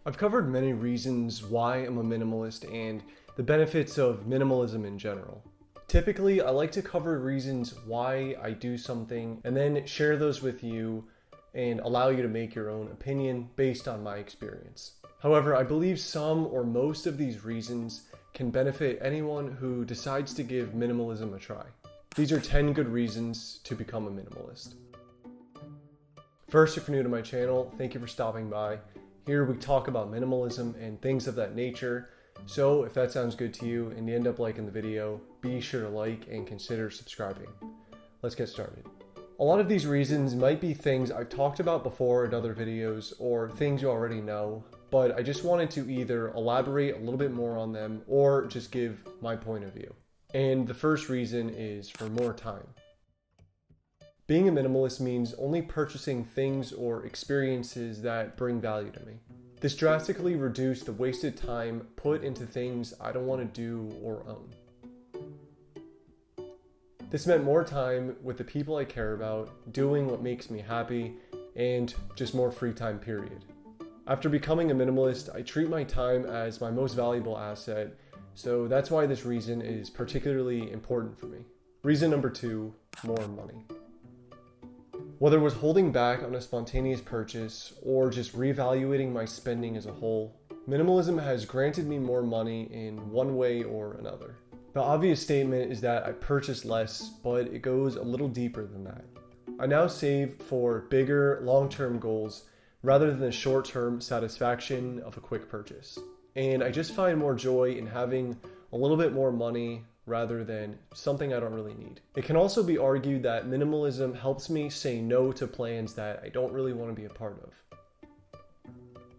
I've covered many reasons why I'm a minimalist and the benefits of minimalism in general. Typically, I like to cover reasons why I do something and then share those with you and allow you to make your own opinion based on my experience. However, I believe some or most of these reasons can benefit anyone who decides to give minimalism a try. These are 10 good reasons to become a minimalist. First, if you're new to my channel, thank you for stopping by. Here we talk about minimalism and things of that nature. So if that sounds good to you and you end up liking the video, be sure to like and consider subscribing. Let's get started. A lot of these reasons might be things I've talked about before in other videos or things you already know, but I just wanted to either elaborate a little bit more on them or just give my point of view. And the first reason is for more time. Being a minimalist means only purchasing things or experiences that bring value to me. This drastically reduced the wasted time put into things I don't want to do or own. This meant more time with the people I care about, doing what makes me happy, and just more free time, period. After becoming a minimalist, I treat my time as my most valuable asset, so that's why this reason is particularly important for me. Reason number 2, more money. Whether it was holding back on a spontaneous purchase or just reevaluating my spending as a whole, minimalism has granted me more money in one way or another. The obvious statement is that I purchase less, but it goes a little deeper than that. I now save for bigger, long-term goals rather than the short-term satisfaction of a quick purchase. And I just find more joy in having a little bit more money rather than something I don't really need. It can also be argued that minimalism helps me say no to plans that I don't really want to be a part of.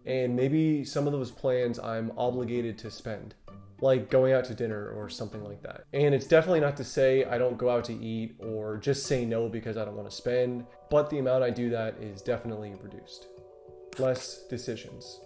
And maybe some of those plans I'm obligated to spend, like going out to dinner or something like that. And it's definitely not to say I don't go out to eat or just say no because I don't want to spend, but the amount I do that is definitely reduced. Less decisions.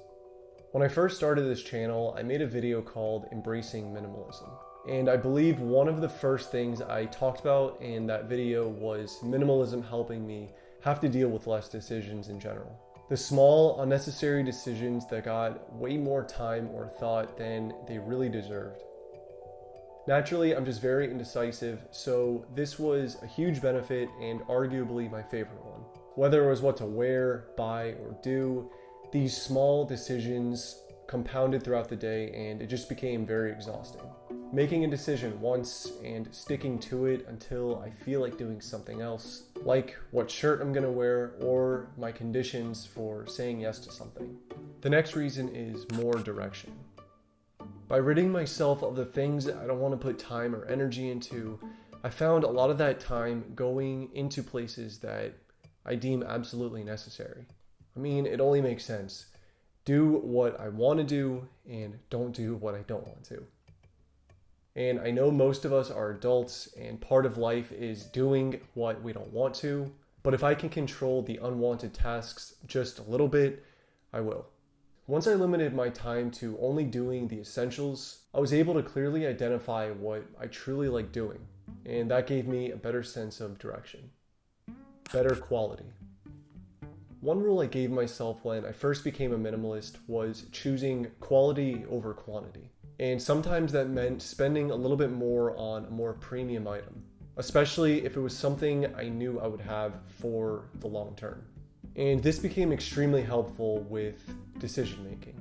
When I first started this channel, I made a video called Embracing Minimalism. And I believe one of the first things I talked about in that video was minimalism helping me have to deal with less decisions in general. The small, unnecessary decisions that got way more time or thought than they really deserved. Naturally, I'm just very indecisive, so this was a huge benefit and arguably my favorite one. Whether it was what to wear, buy, or do, these small decisions compounded throughout the day and it just became very exhausting. Making a decision once and sticking to it until I feel like doing something else, like what shirt I'm gonna wear or my conditions for saying yes to something. The next reason is more direction. By ridding myself of the things I don't want to put time or energy into, I found a lot of that time going into places that I deem absolutely necessary. I mean, it only makes sense. Do what I want to do and don't do what I don't want to. And I know most of us are adults and part of life is doing what we don't want to, but if I can control the unwanted tasks just a little bit, I will. Once I limited my time to only doing the essentials, I was able to clearly identify what I truly like doing, and that gave me a better sense of direction. Better quality. One rule I gave myself when I first became a minimalist was choosing quality over quantity. And sometimes that meant spending a little bit more on a more premium item, especially if it was something I knew I would have for the long term. And this became extremely helpful with decision making.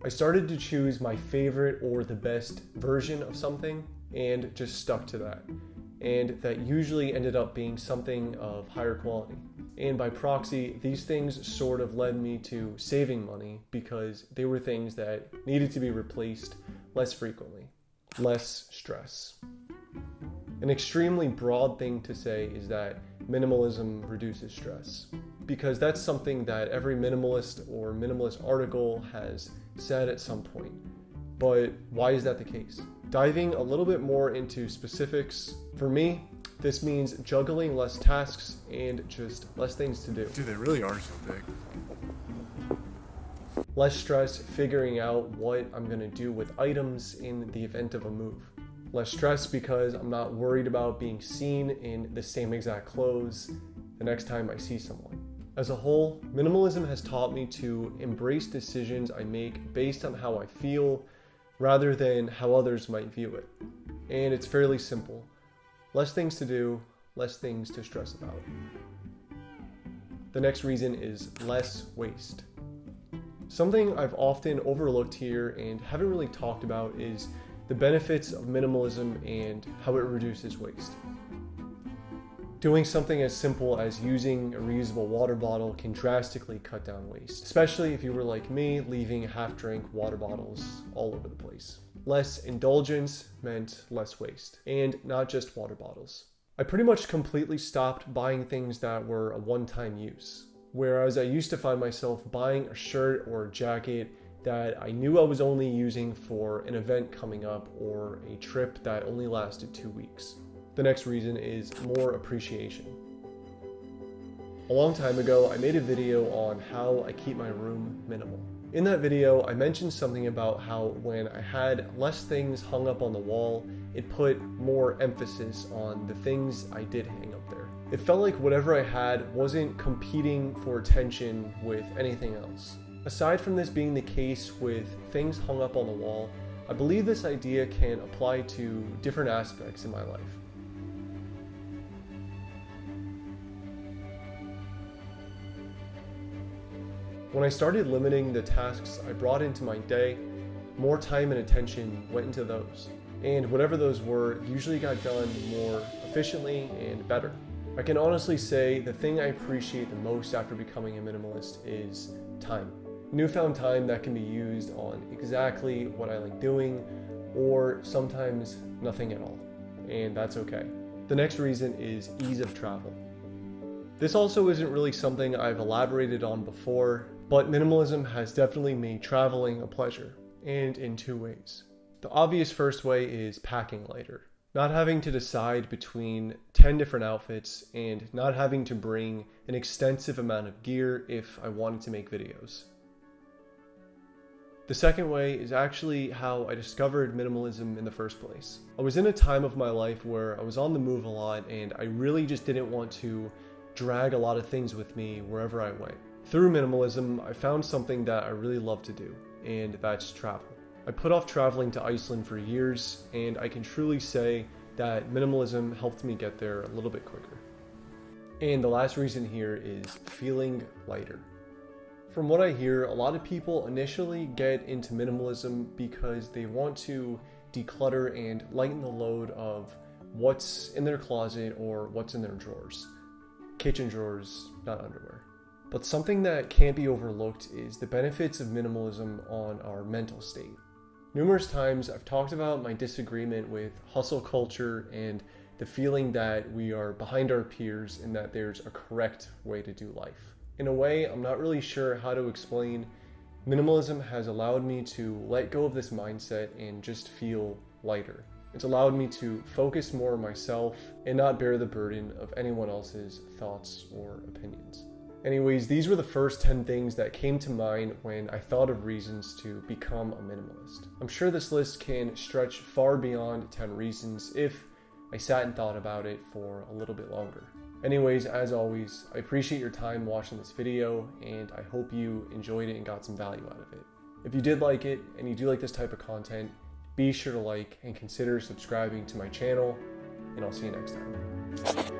I started to choose my favorite or the best version of something and just stuck to that. And that usually ended up being something of higher quality. And by proxy, these things sort of led me to saving money because they were things that needed to be replaced less frequently. Less stress. An extremely broad thing to say is that minimalism reduces stress, because that's something that every minimalist or minimalist article has said at some point. But why is that the case? Diving a little bit more into specifics, for me, this means juggling less tasks and just less things to do. Dude, they really are so big. Less stress figuring out what I'm going to do with items in the event of a move. Less stress because I'm not worried about being seen in the same exact clothes the next time I see someone. As a whole, minimalism has taught me to embrace decisions I make based on how I feel rather than how others might view it. And it's fairly simple. Less things to do, less things to stress about. The next reason is less waste. Something I've often overlooked here and haven't really talked about is the benefits of minimalism and how it reduces waste. Doing something as simple as using a reusable water bottle can drastically cut down waste, especially if you were like me, leaving half-drink water bottles all over the place. Less indulgence meant less waste, and not just water bottles. I pretty much completely stopped buying things that were a one-time use, whereas I used to find myself buying a shirt or a jacket that I knew I was only using for an event coming up or a trip that only lasted 2 weeks. The next reason is more appreciation. A long time ago, I made a video on how I keep my room minimal. In that video, I mentioned something about how when I had less things hung up on the wall, it put more emphasis on the things I did hang up there. It felt like whatever I had wasn't competing for attention with anything else. Aside from this being the case with things hung up on the wall, I believe this idea can apply to different aspects in my life. When I started limiting the tasks I brought into my day, more time and attention went into those. And whatever those were usually got done more efficiently and better. I can honestly say the thing I appreciate the most after becoming a minimalist is time. Newfound time that can be used on exactly what I like doing, or sometimes nothing at all. And that's okay. The next reason is ease of travel. This also isn't really something I've elaborated on before, but minimalism has definitely made traveling a pleasure, and in 2 ways. The obvious first way is packing lighter. Not having to decide between 10 different outfits and not having to bring an extensive amount of gear if I wanted to make videos. The second way is actually how I discovered minimalism in the first place. I was in a time of my life where I was on the move a lot and I really just didn't want to drag a lot of things with me wherever I went. Through minimalism, I found something that I really love to do, and that's travel. I put off traveling to Iceland for years, and I can truly say that minimalism helped me get there a little bit quicker. And the last reason here is feeling lighter. From what I hear, a lot of people initially get into minimalism because they want to declutter and lighten the load of what's in their closet or what's in their drawers. Kitchen drawers, not underwear. But something that can't be overlooked is the benefits of minimalism on our mental state. Numerous times I've talked about my disagreement with hustle culture and the feeling that we are behind our peers and that there's a correct way to do life. In a way, I'm not really sure how to explain. Minimalism has allowed me to let go of this mindset and just feel lighter. It's allowed me to focus more on myself and not bear the burden of anyone else's thoughts or opinions. Anyways, these were the first 10 things that came to mind when I thought of reasons to become a minimalist. I'm sure this list can stretch far beyond 10 reasons if I sat and thought about it for a little bit longer. Anyways, as always, I appreciate your time watching this video, and I hope you enjoyed it and got some value out of it. If you did like it, and you do like this type of content, be sure to like and consider subscribing to my channel, and I'll see you next time.